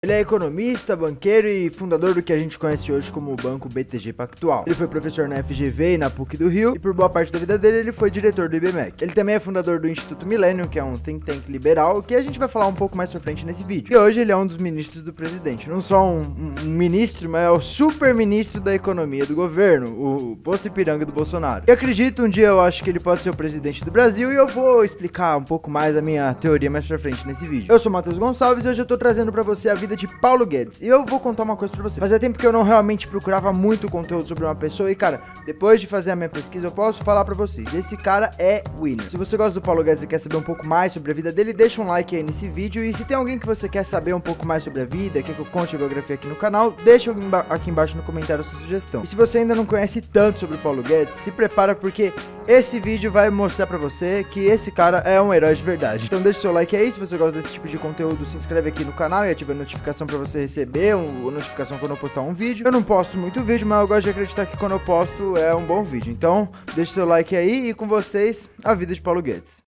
Ele é economista, banqueiro e fundador do que a gente conhece hoje como o Banco BTG Pactual. Ele foi professor na FGV e na PUC do Rio, e por boa parte da vida dele ele foi diretor do IBMEC. Ele também é fundador do Instituto Millennium, que é um think tank liberal, que a gente vai falar um pouco mais pra frente nesse vídeo. E hoje ele é um dos ministros do presidente. Não só um ministro, mas é o super ministro da economia do governo, o posto Ipiranga do Bolsonaro. E acredito, um dia eu acho que ele pode ser o presidente do Brasil, e eu vou explicar um pouco mais a minha teoria mais pra frente nesse vídeo. Eu sou o Matheus Gonçalves e hoje eu tô trazendo pra você a vida de Paulo Guedes. E eu vou contar uma coisa pra você. Fazia tempo que eu não realmente procurava muito conteúdo sobre uma pessoa e, cara, depois de fazer a minha pesquisa, eu posso falar pra vocês. Esse cara é winner. Se você gosta do Paulo Guedes e quer saber um pouco mais sobre a vida dele, deixa um like aí nesse vídeo. E se tem alguém que você quer saber um pouco mais sobre a vida, quer que eu conte a biografia aqui no canal, deixa aqui embaixo no comentário a sua sugestão. E se você ainda não conhece tanto sobre o Paulo Guedes, se prepara porque esse vídeo vai mostrar pra você que esse cara é um herói de verdade. Então deixa o seu like aí, se você gosta desse tipo de conteúdo, se inscreve aqui no canal e ativa a notificação pra você receber uma notificação quando eu postar um vídeo. Eu não posto muito vídeo, mas eu gosto de acreditar que quando eu posto é um bom vídeo. Então deixa o seu like aí e com vocês, a vida de Paulo Guedes.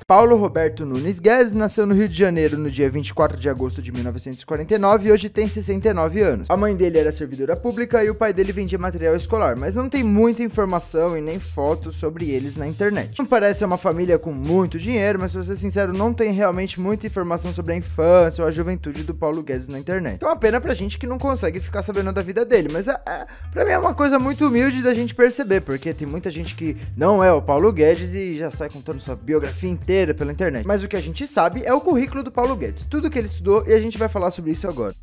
Paulo Roberto Nunes Guedes nasceu no Rio de Janeiro no dia 24 de agosto de 1949 e hoje tem 69 anos. A mãe dele era servidora pública e o pai dele vendia material escolar, mas não tem muita informação e nem fotos sobre eles na internet. Não parece uma família com muito dinheiro, mas pra ser sincero, não tem realmente muita informação sobre a infância ou a juventude do Paulo Guedes na internet. É uma pena pra gente que não consegue ficar sabendo da vida dele, mas pra mim é uma coisa muito humilde da gente perceber, porque tem muita gente que não é o Paulo Guedes e já sai contando sua biografia inteira pela internet. Mas o que a gente sabe é o currículo do Paulo Guedes, tudo que ele estudou, e a gente vai falar sobre isso agora.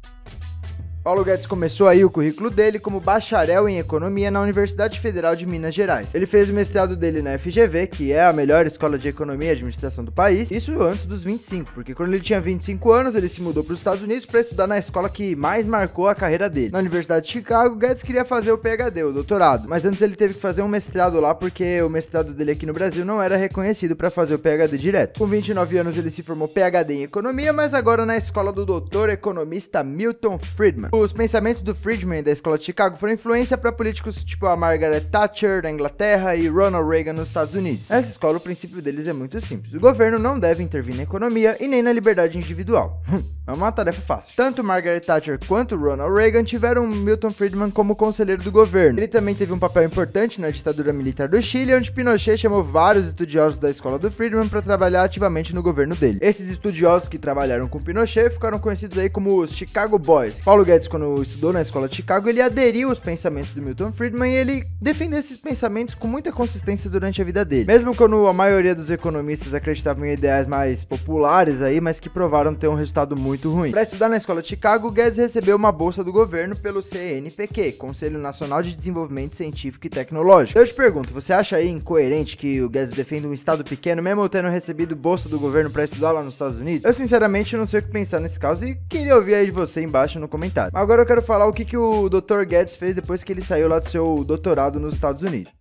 Paulo Guedes começou aí o currículo dele como bacharel em economia na Universidade Federal de Minas Gerais. Ele fez o mestrado dele na FGV, que é a melhor escola de economia e administração do país, isso antes dos 25, porque quando ele tinha 25 anos, ele se mudou para os Estados Unidos para estudar na escola que mais marcou a carreira dele. Na Universidade de Chicago, Guedes queria fazer o PhD, o doutorado, mas antes ele teve que fazer um mestrado lá, porque o mestrado dele aqui no Brasil não era reconhecido para fazer o PhD direto. Com 29 anos, ele se formou PhD em economia, mas agora na escola do doutor economista Milton Friedman. Os pensamentos do Friedman da escola de Chicago foram influência para políticos tipo a Margaret Thatcher da Inglaterra e Ronald Reagan nos Estados Unidos. Nessa escola, o princípio deles é muito simples. O governo não deve intervir na economia e nem na liberdade individual. É uma tarefa fácil. Tanto Margaret Thatcher quanto Ronald Reagan tiveram Milton Friedman como conselheiro do governo. Ele também teve um papel importante na ditadura militar do Chile, onde Pinochet chamou vários estudiosos da escola do Friedman para trabalhar ativamente no governo dele. Esses estudiosos que trabalharam com Pinochet ficaram conhecidos aí como os Chicago Boys. Paulo Guedes, quando estudou na escola de Chicago, ele aderiu aos pensamentos do Milton Friedman e ele defendeu esses pensamentos com muita consistência durante a vida dele. Mesmo quando a maioria dos economistas acreditavam em ideais mais populares aí, mas que provaram ter um resultado muito ruim. Para estudar na escola de Chicago, Guedes recebeu uma bolsa do governo pelo CNPq, Conselho Nacional de Desenvolvimento Científico e Tecnológico. Eu te pergunto, você acha aí incoerente que o Guedes defenda um estado pequeno, mesmo tendo recebido bolsa do governo para estudar lá nos Estados Unidos? Eu sinceramente não sei o que pensar nesse caso e queria ouvir aí de você embaixo no comentário. Agora eu quero falar o que o Dr. Guedes fez depois que ele saiu lá do seu doutorado nos Estados Unidos.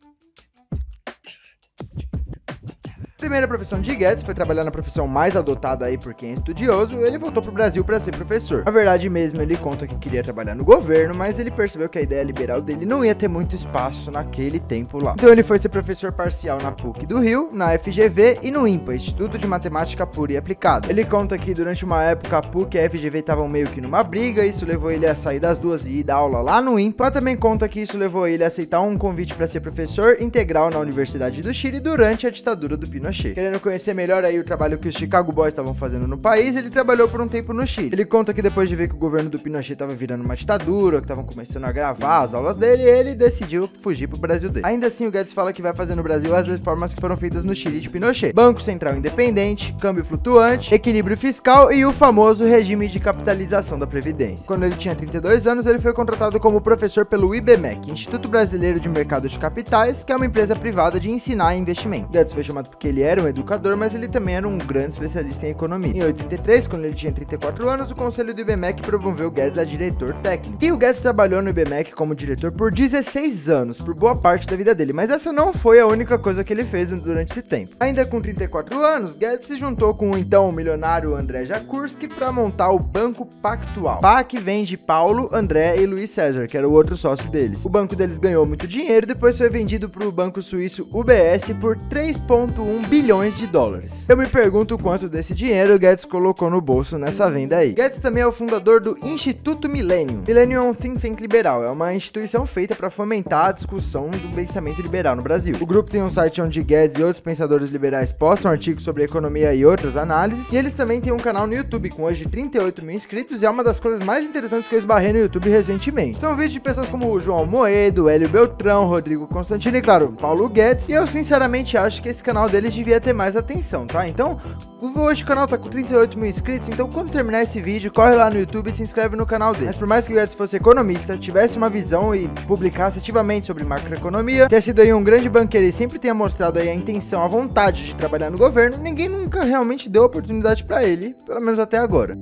A primeira profissão de Guedes foi trabalhar na profissão mais adotada aí por quem é estudioso. Ele voltou pro Brasil para ser professor. Na verdade mesmo, ele conta que queria trabalhar no governo, mas ele percebeu que a ideia liberal dele não ia ter muito espaço naquele tempo lá. Então ele foi ser professor parcial na PUC do Rio, na FGV e no INPA, Instituto de Matemática Pura e Aplicada. Ele conta que durante uma época a PUC e a FGV estavam meio que numa briga, isso levou ele a sair das duas e ir dar aula lá no INPA. Mas também conta que isso levou ele a aceitar um convite para ser professor integral na Universidade do Chile durante a ditadura do Pinochet. Querendo conhecer melhor aí o trabalho que os Chicago Boys estavam fazendo no país, ele trabalhou por um tempo no Chile. Ele conta que depois de ver que o governo do Pinochet estava virando uma ditadura, que estavam começando a gravar as aulas dele, ele decidiu fugir pro Brasil dele. Ainda assim, o Guedes fala que vai fazer no Brasil as reformas que foram feitas no Chile de Pinochet: Banco Central Independente, câmbio flutuante, equilíbrio fiscal e o famoso regime de capitalização da Previdência. Quando ele tinha 32 anos, ele foi contratado como professor pelo IBMEC, Instituto Brasileiro de Mercado de Capitais, que é uma empresa privada de ensinar investimento. Guedes foi chamado porque ele ele era um educador, mas ele também era um grande especialista em economia. Em 83, quando ele tinha 34 anos, o conselho do IBMEC promoveu Guedes a diretor técnico. E o Guedes trabalhou no IBMEC como diretor por 16 anos, por boa parte da vida dele, mas essa não foi a única coisa que ele fez durante esse tempo. Ainda com 34 anos, Guedes se juntou com o então milionário André Jakurski para montar o Banco Pactual. PAC vem de Paulo, André e Luiz César, que era o outro sócio deles. O banco deles ganhou muito dinheiro e depois foi vendido para o banco suíço UBS por 3,1 bilhões de dólares. Eu me pergunto quanto desse dinheiro o Guedes colocou no bolso nessa venda aí. Guedes também é o fundador do Instituto Millennium. Millennium é um think tank liberal, é uma instituição feita para fomentar a discussão do pensamento liberal no Brasil. O grupo tem um site onde Guedes e outros pensadores liberais postam artigos sobre economia e outras análises, e eles também têm um canal no YouTube com hoje 38 mil inscritos, e é uma das coisas mais interessantes que eu esbarrei no YouTube recentemente. São vídeos de pessoas como o João Moedo, Hélio Beltrão, Rodrigo Constantino e, claro, Paulo Guedes, e eu sinceramente acho que esse canal deles devia ter mais atenção, tá? Então, hoje o canal tá com 38 mil inscritos, então quando terminar esse vídeo, corre lá no YouTube e se inscreve no canal dele. Mas por mais que o Guedes fosse economista, tivesse uma visão e publicasse ativamente sobre macroeconomia, ter sido aí um grande banqueiro e sempre tenha mostrado aí a intenção, a vontade de trabalhar no governo, ninguém nunca realmente deu oportunidade pra ele, pelo menos até agora.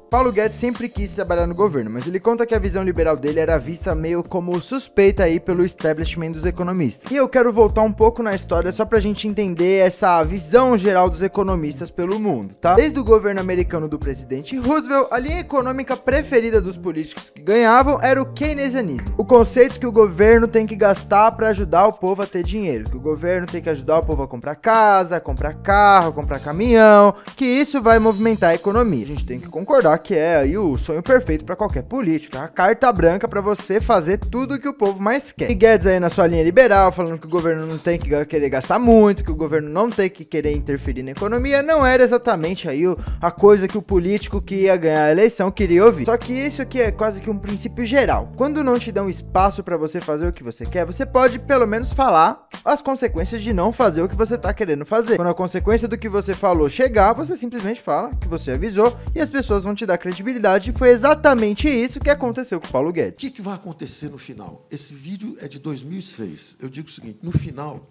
Paulo Guedes sempre quis trabalhar no governo, mas ele conta que a visão liberal dele era vista meio como suspeita aí pelo establishment dos economistas. E eu quero voltar um pouco na história só pra gente entender essa visão geral dos economistas pelo mundo, tá? Desde o governo americano do presidente Roosevelt, a linha econômica preferida dos políticos que ganhavam era o keynesianismo. O conceito que o governo tem que gastar pra ajudar o povo a ter dinheiro, que o governo tem que ajudar o povo a comprar casa, comprar carro, comprar caminhão, que isso vai movimentar a economia. A gente tem que concordar que é aí o sonho perfeito para qualquer político, a carta branca para você fazer tudo o que o povo mais quer. E Guedes aí na sua linha liberal, falando que o governo não tem que querer gastar muito, que o governo não tem que querer interferir na economia, não era exatamente aí a coisa que o político que ia ganhar a eleição queria ouvir. Só que isso aqui é quase que um princípio geral. Quando não te dão espaço para você fazer o que você quer, você pode pelo menos falar as consequências de não fazer o que você tá querendo fazer. Quando a consequência do que você falou chegar, você simplesmente fala que você avisou e as pessoas vão te dar credibilidade. Foi exatamente isso que aconteceu com o Paulo Guedes. O que vai acontecer no final? Esse vídeo é de 2006. Eu digo o seguinte, no final,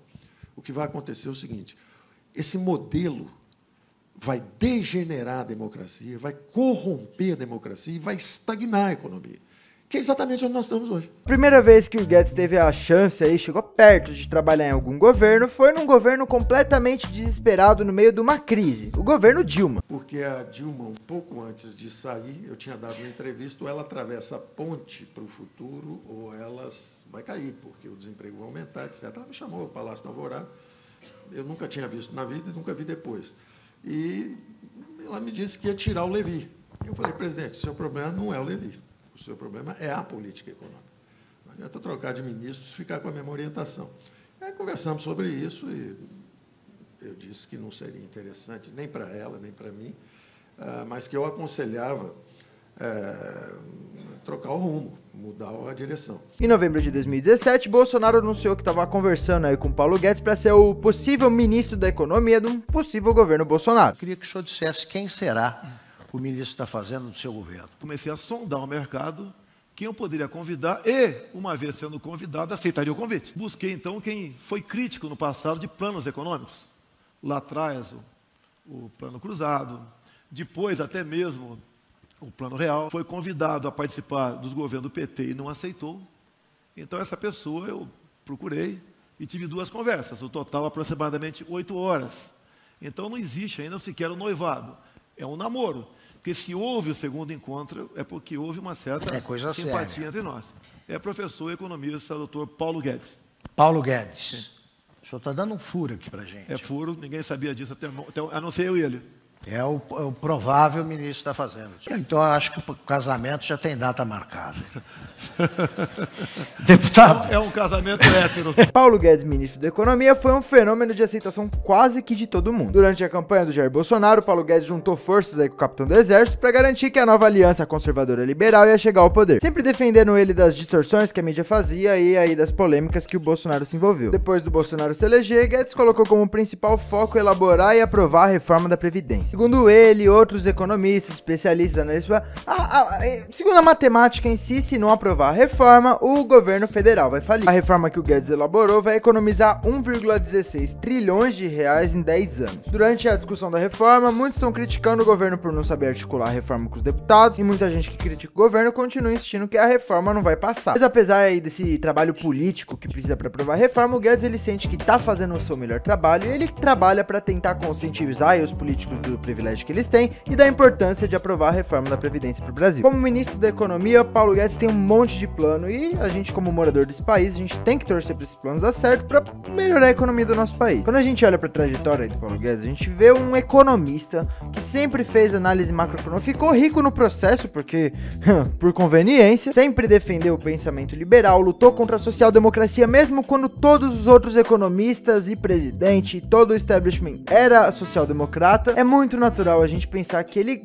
o que vai acontecer é o seguinte, esse modelo vai degenerar a democracia, vai corromper a democracia e vai estagnar a economia. Que é exatamente onde nós estamos hoje. A primeira vez que o Guedes teve a chance aí, chegou perto de trabalhar em algum governo, foi num governo completamente desesperado no meio de uma crise, o governo Dilma. Porque a Dilma, um pouco antes de sair, eu tinha dado uma entrevista, ou ela atravessa a ponte para o futuro, ou ela vai cair, porque o desemprego vai aumentar, etc. Ela me chamou ao Palácio do Alvorada, eu nunca tinha visto na vida e nunca vi depois. E ela me disse que ia tirar o Levi. Eu falei, presidente, o seu problema não é o Levi. O seu problema é a política econômica. Não adianta trocar de ministros, ficar com a mesma orientação. Aí conversamos sobre isso e eu disse que não seria interessante nem para ela, nem para mim, mas que eu aconselhava trocar o rumo, mudar a direção. Em novembro de 2017, Bolsonaro anunciou que estava conversando aí com Paulo Guedes para ser o possível ministro da Economia de um possível governo Bolsonaro. Eu queria que o senhor dissesse quem será o ministro está fazendo no seu governo. Comecei a sondar o mercado, quem eu poderia convidar e, uma vez sendo convidado, aceitaria o convite. Busquei, então, quem foi crítico no passado de planos econômicos. Lá atrás, o plano cruzado, depois até mesmo o plano real. Foi convidado a participar dos governos do PT e não aceitou. Então, essa pessoa eu procurei e tive 2 conversas, o total aproximadamente 8 horas. Então, não existe ainda sequer o noivado. É um namoro. Porque se houve o segundo encontro, é porque houve uma certa simpatia entre nós. É professor economista, doutor Paulo Guedes. Paulo Guedes. Sim. O senhor está dando um furo aqui para a gente. É furo, ninguém sabia disso, a não ser eu e ele. É o provável ministro está fazendo. Então, eu acho que o casamento já tem data marcada. Deputado. É um casamento hétero. Paulo Guedes, ministro da Economia, foi um fenômeno de aceitação quase que de todo mundo. Durante a campanha do Jair Bolsonaro, Paulo Guedes juntou forças aí com o capitão do exército para garantir que a nova aliança conservadora liberal ia chegar ao poder. Sempre defendendo ele das distorções que a mídia fazia e aí das polêmicas que o Bolsonaro se envolveu. Depois do Bolsonaro se eleger, Guedes colocou como principal foco elaborar e aprovar a reforma da Previdência. Segundo ele e outros economistas, especialistas, analistas, segundo a matemática em si, se não aprovar a reforma, o governo federal vai falir. A reforma que o Guedes elaborou vai economizar 1,16 trilhões de reais em 10 anos. Durante a discussão da reforma, muitos estão criticando o governo por não saber articular a reforma com os deputados, e muita gente que critica o governo continua insistindo que a reforma não vai passar. Mas apesar aí desse trabalho político que precisa para aprovar a reforma, o Guedes ele sente que tá fazendo o seu melhor trabalho, e ele trabalha para tentar conscientizar aí os políticos do privilégio que eles têm e da importância de aprovar a reforma da Previdência para o Brasil. Como ministro da Economia, Paulo Guedes tem um monte de plano, e a gente, como morador desse país, a gente tem que torcer para esses planos dar certo para melhorar a economia do nosso país. Quando a gente olha para a trajetória do Paulo Guedes, a gente vê um economista que sempre fez análise macroeconômica, ficou rico no processo porque, por conveniência, sempre defendeu o pensamento liberal, lutou contra a social-democracia, mesmo quando todos os outros economistas e presidente e todo o establishment era social-democrata. É muito natural a gente pensar que ele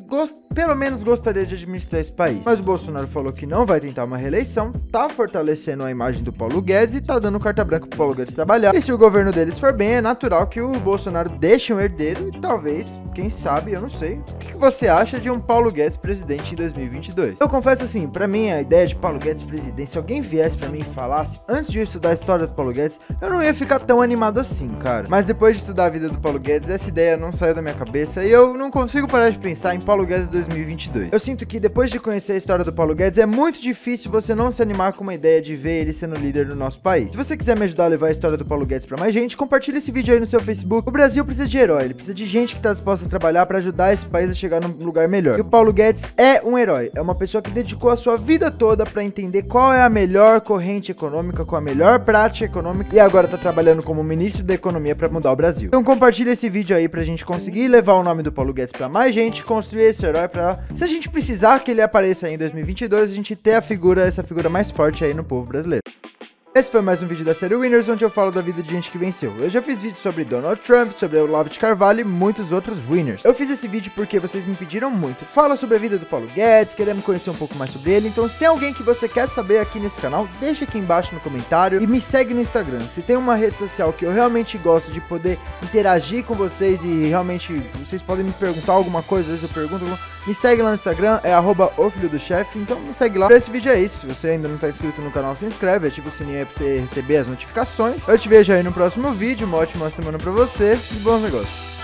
pelo menos gostaria de administrar esse país. Mas o Bolsonaro falou que não vai tentar uma reeleição, tá fortalecendo a imagem do Paulo Guedes e tá dando carta branca pro Paulo Guedes trabalhar. E se o governo deles for bem, é natural que o Bolsonaro deixe um herdeiro e talvez, quem sabe, eu não sei. O que você acha de um Paulo Guedes presidente em 2022? Eu confesso assim, pra mim a ideia de Paulo Guedes presidente, se alguém viesse pra mim e falasse, antes de eu estudar a história do Paulo Guedes, eu não ia ficar tão animado assim, cara. Mas depois de estudar a vida do Paulo Guedes, essa ideia não saiu da minha cabeça e eu não consigo parar de pensar em Paulo Guedes 2022. Eu sinto que depois de conhecer a história do Paulo Guedes, é muito difícil você não se animar com uma ideia de ver ele sendo líder do nosso país. Se você quiser me ajudar a levar a história do Paulo Guedes pra mais gente, compartilha esse vídeo aí no seu Facebook. O Brasil precisa de herói, ele precisa de gente que tá disposta a trabalhar pra ajudar esse país a chegar num lugar melhor. E o Paulo Guedes é um herói, é uma pessoa que dedicou a sua vida toda pra entender qual é a melhor corrente econômica, qual a melhor prática econômica, e agora tá trabalhando como ministro da Economia pra mudar o Brasil. Então compartilha esse vídeo aí pra gente conseguir levar o nome do Paulo Guedes pra mais gente, construir esse herói pra, se a gente precisar que ele apareça aí em 2022, a gente ter essa figura mais forte aí no povo brasileiro. Esse foi mais um vídeo da série Winners, onde eu falo da vida de gente que venceu. Eu já fiz vídeos sobre Donald Trump, sobre o Olavo de Carvalho e muitos outros winners. Eu fiz esse vídeo porque vocês me pediram muito. Fala sobre a vida do Paulo Guedes, queremos conhecer um pouco mais sobre ele. Então, se tem alguém que você quer saber aqui nesse canal, deixa aqui embaixo no comentário e me segue no Instagram. Se tem uma rede social que eu realmente gosto de poder interagir com vocês e realmente vocês podem me perguntar alguma coisa, às vezes eu pergunto, me segue lá no Instagram, é @ofilhodochefe, então me segue lá. Pra esse vídeo é isso. Se você ainda não tá inscrito no canal, se inscreve, ativa o sininho aí pra você receber as notificações. Eu te vejo aí no próximo vídeo, uma ótima semana pra você e bons negócios.